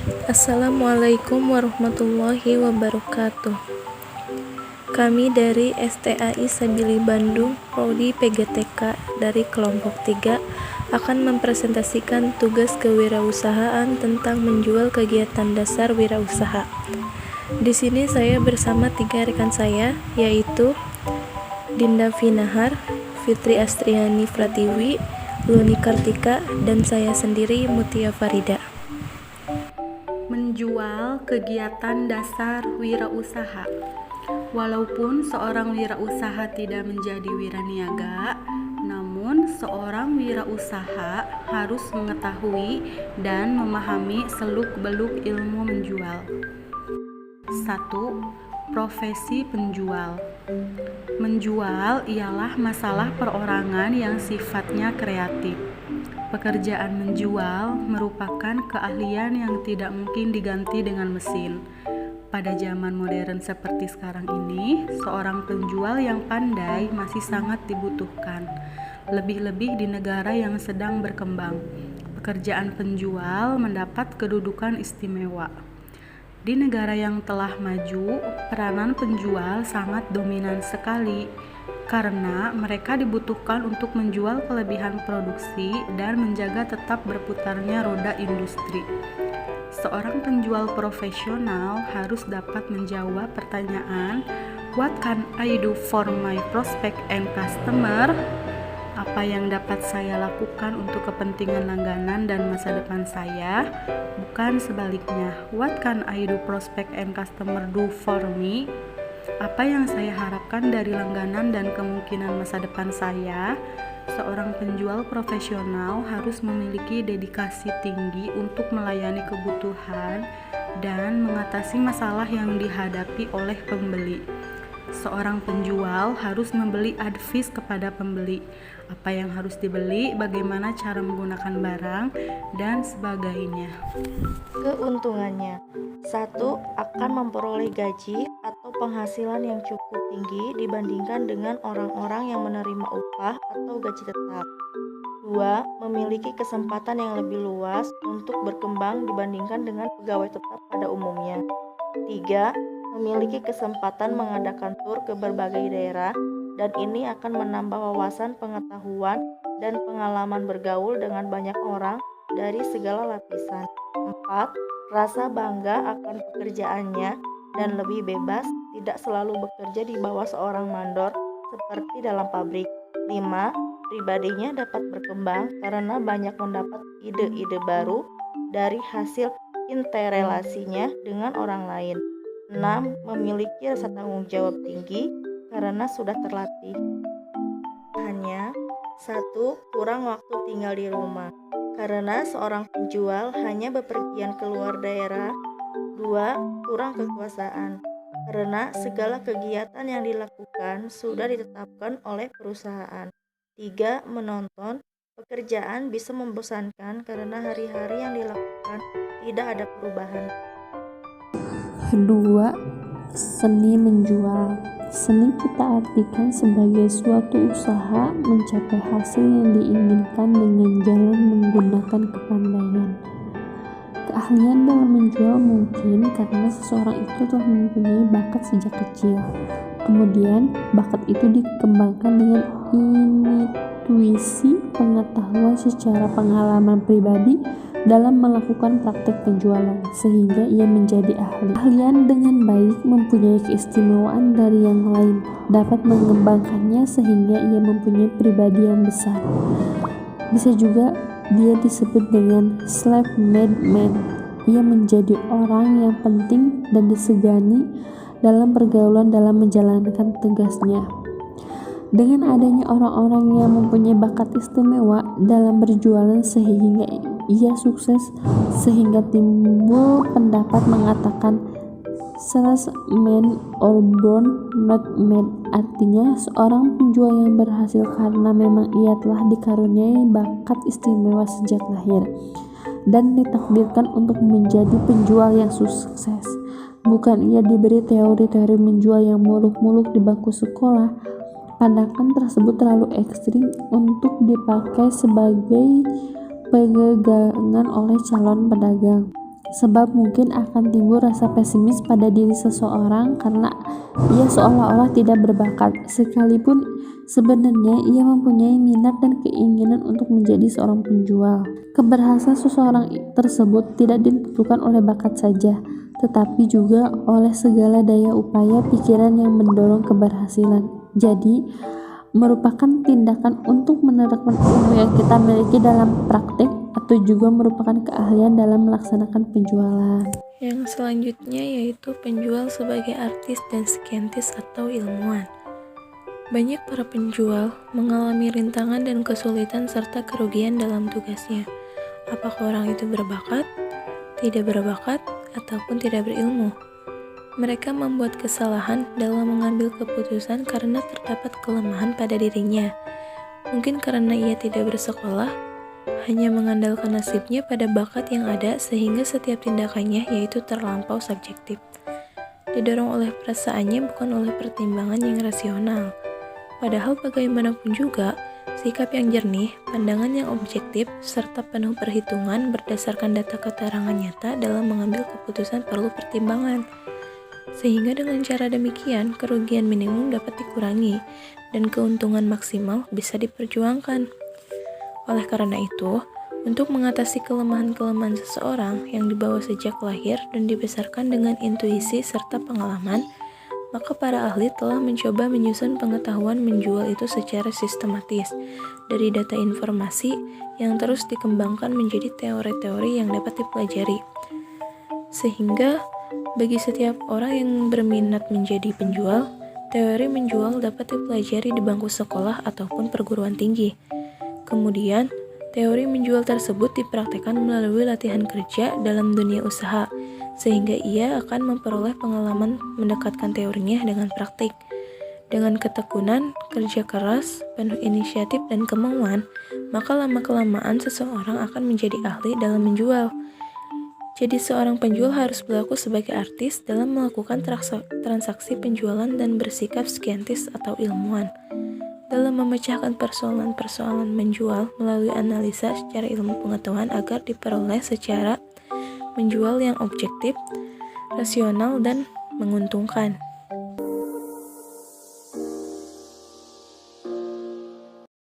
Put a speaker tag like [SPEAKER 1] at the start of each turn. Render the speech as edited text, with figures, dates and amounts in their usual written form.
[SPEAKER 1] Assalamualaikum warahmatullahi wabarakatuh. Kami dari STAI Sabili Bandung, Prodi PGTK dari kelompok 3 akan mempresentasikan tugas kewirausahaan tentang menjual kegiatan dasar wirausaha. Di sini saya bersama 3 rekan saya, yaitu Dinda Finahar, Fitri Astriani Pratiwi, Luni Kartika, dan saya sendiri Mutia Farida.
[SPEAKER 2] Menjual kegiatan dasar wirausaha. Walaupun seorang wirausaha tidak menjadi wiraniaga, namun seorang wirausaha harus mengetahui dan memahami seluk-beluk ilmu menjual. 1. Profesi penjual. Menjual ialah masalah perorangan yang sifatnya kreatif. Pekerjaan menjual merupakan keahlian yang tidak mungkin diganti dengan mesin. Pada zaman modern seperti sekarang ini, seorang penjual yang pandai masih sangat dibutuhkan, lebih-lebih di negara yang sedang berkembang. Pekerjaan penjual mendapat kedudukan istimewa. Di negara yang telah maju, peranan penjual sangat dominan sekali, karena mereka dibutuhkan untuk menjual kelebihan produksi dan menjaga tetap berputarnya roda industri. Seorang penjual profesional harus dapat menjawab pertanyaan, "What can I do for my prospect and customer?" Apa yang dapat saya lakukan untuk kepentingan langganan dan masa depan saya? Bukan sebaliknya, "What can I do prospect and customer do for me?" Apa yang saya harapkan dari langganan dan kemungkinan masa depan saya? Seorang penjual profesional harus memiliki dedikasi tinggi untuk melayani kebutuhan dan mengatasi masalah yang dihadapi oleh pembeli. Seorang penjual harus membeli advice kepada pembeli, apa yang harus dibeli, bagaimana cara menggunakan barang, dan sebagainya.
[SPEAKER 3] Keuntungannya: 1. Akan memperoleh gaji atau penghasilan yang cukup tinggi dibandingkan dengan orang-orang yang menerima upah atau gaji tetap. 2. Memiliki kesempatan yang lebih luas untuk berkembang dibandingkan dengan pegawai tetap pada umumnya. 3. Memiliki kesempatan mengadakan tur ke berbagai daerah, dan ini akan menambah wawasan pengetahuan dan pengalaman bergaul dengan banyak orang dari segala lapisan. 4. Rasa bangga akan pekerjaannya dan lebih bebas, tidak selalu bekerja di bawah seorang mandor seperti dalam pabrik. 5. Pribadinya dapat berkembang karena banyak mendapat ide-ide baru dari hasil interrelasinya dengan orang lain. 6. Memiliki rasa tanggung jawab tinggi karena sudah terlatih. Hanya 1. Kurang waktu tinggal di rumah karena seorang penjual hanya bepergian keluar daerah. 2. Kurang kekuasaan karena segala kegiatan yang dilakukan sudah ditetapkan oleh perusahaan. 3. Menonton. Pekerjaan bisa membosankan karena hari-hari yang dilakukan tidak ada perubahan.
[SPEAKER 4] 2. Seni menjual. Seni kita artikan sebagai suatu usaha mencapai hasil yang diinginkan dengan jalan menggunakan kepandaian. Keahlian dalam menjual mungkin karena seseorang itu telah mempunyai bakat sejak kecil. Kemudian, bakat itu dikembangkan dengan intuisi pengetahuan secara pengalaman pribadi dalam melakukan praktek penjualan, sehingga ia menjadi ahli. Keahlian dengan baik mempunyai keistimewaan dari yang lain, dapat mengembangkannya sehingga ia mempunyai pribadi yang besar. Bisa juga dia disebut dengan self-made man. Ia menjadi orang yang penting dan disegani dalam pergaulan dalam menjalankan tugasnya. Dengan adanya orang-orang yang mempunyai bakat istimewa dalam berjualan sehingga ia sukses, sehingga timbul pendapat mengatakan salesman or born not made. Artinya seorang penjual yang berhasil karena memang ia telah dikaruniai bakat istimewa sejak lahir dan ditakdirkan untuk menjadi penjual yang sukses. Bukan ia diberi teori-teori menjual yang muluk-muluk di bangku sekolah. Pandangan tersebut terlalu ekstrim untuk dipakai sebagai pegangan oleh calon pedagang. sebab mungkin akan timbul rasa pesimis pada diri seseorang karena ia seolah-olah tidak berbakat, sekalipun sebenarnya ia mempunyai minat dan keinginan untuk menjadi seorang penjual. Keberhasilan seseorang tersebut tidak ditentukan oleh bakat saja, tetapi juga oleh segala daya upaya pikiran yang mendorong keberhasilan. Jadi, merupakan tindakan untuk menerapkan ilmu yang kita miliki dalam praktik atau juga merupakan keahlian dalam melaksanakan penjualan.
[SPEAKER 1] Yang selanjutnya yaitu penjual sebagai artis dan psikiantis atau ilmuwan. Banyak para penjual mengalami rintangan dan kesulitan serta kerugian dalam tugasnya. Apakah orang itu berbakat, tidak berbakat, ataupun tidak berilmu? Mereka membuat kesalahan dalam mengambil keputusan karena terdapat kelemahan pada dirinya. Mungkin karena ia tidak bersekolah, hanya mengandalkan nasibnya pada bakat yang ada sehingga setiap tindakannya yaitu terlampau subjektif. Didorong oleh perasaannya bukan oleh pertimbangan yang rasional. Padahal bagaimanapun juga, sikap yang jernih, pandangan yang objektif, serta penuh perhitungan berdasarkan data keterangan nyata dalam mengambil keputusan perlu pertimbangan. Sehingga dengan cara demikian, kerugian minimum dapat dikurangi dan keuntungan maksimal bisa diperjuangkan. Oleh karena itu, untuk mengatasi kelemahan-kelemahan seseorang yang dibawa sejak lahir dan dibesarkan dengan intuisi serta pengalaman, maka para ahli telah mencoba menyusun pengetahuan menjual itu secara sistematis dari data informasi yang terus dikembangkan menjadi teori-teori yang dapat dipelajari. Sehingga bagi setiap orang yang berminat menjadi penjual, teori menjual dapat dipelajari di bangku sekolah ataupun perguruan tinggi. Kemudian, teori menjual tersebut dipraktikkan melalui latihan kerja dalam dunia usaha, sehingga ia akan memperoleh pengalaman mendekatkan teorinya dengan praktik. Dengan ketekunan, kerja keras, penuh inisiatif dan kemauan, maka lama-kelamaan seseorang akan menjadi ahli dalam menjual. Jadi seorang penjual harus berlaku sebagai artis dalam melakukan transaksi penjualan dan bersikap psikiantis atau ilmuwan. Dalam memecahkan persoalan-persoalan menjual melalui analisa secara ilmu pengetahuan agar diperoleh secara menjual yang objektif, rasional, dan menguntungkan.